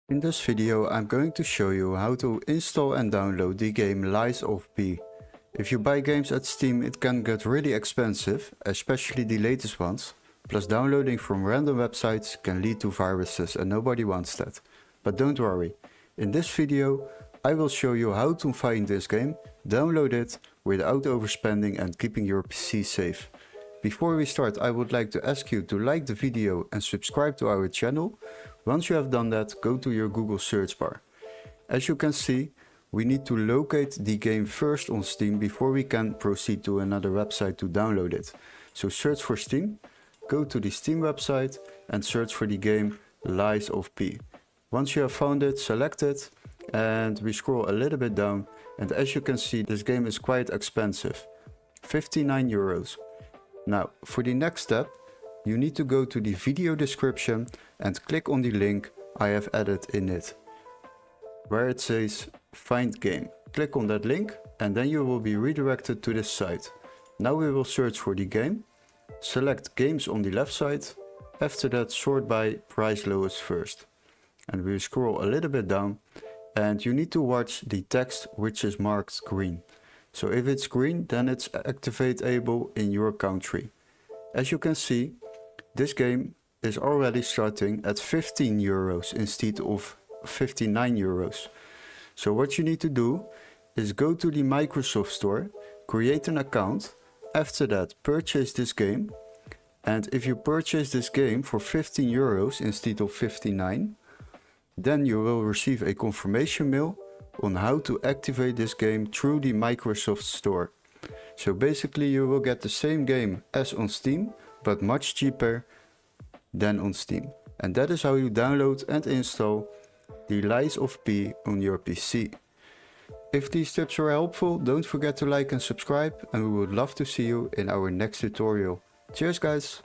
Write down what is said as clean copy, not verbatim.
In this video I'm going to show you how to install and download the game Lies of P. If you buy games at Steam it can get really expensive, especially the latest ones, plus downloading from random websites can lead to viruses and nobody wants that. But don't worry, in this video I will show you how to find this game, download it without overspending and keeping your PC safe. Before we start, I would like to ask you to like the video and subscribe to our channel. Once you have done that, go to your Google search bar. As you can see, we need to locate the game first on Steam before we can proceed to another website to download it. So search for Steam, go to the Steam website and search for the game Lies of P. Once you have found it, select it and we scroll a little bit down, and as you can see this game is quite expensive, 59 euros. Now, for the next step, you need to go to the video description and click on the link I have added in it, where it says Find Game. Click on that link and then you will be redirected to this site. Now we will search for the game, select Games on the left side, after that sort by price lowest first. And we scroll a little bit down and you need to watch the text which is marked green. So if it's green, then it's activatable in your country. As you can see, this game is already starting at 15 euros instead of 59 euros. So what you need to do is go to the Microsoft Store, create an account, after that purchase this game. And if you purchase this game for 15 euros instead of 59, then you will receive a confirmation mail on how to activate this game through the Microsoft Store. So basically you will get the same game as on Steam, but much cheaper than on Steam. And that is how you download and install the Lies of P on your PC. If these tips were helpful, don't forget to like and subscribe, and we would love to see you in our next tutorial. Cheers guys!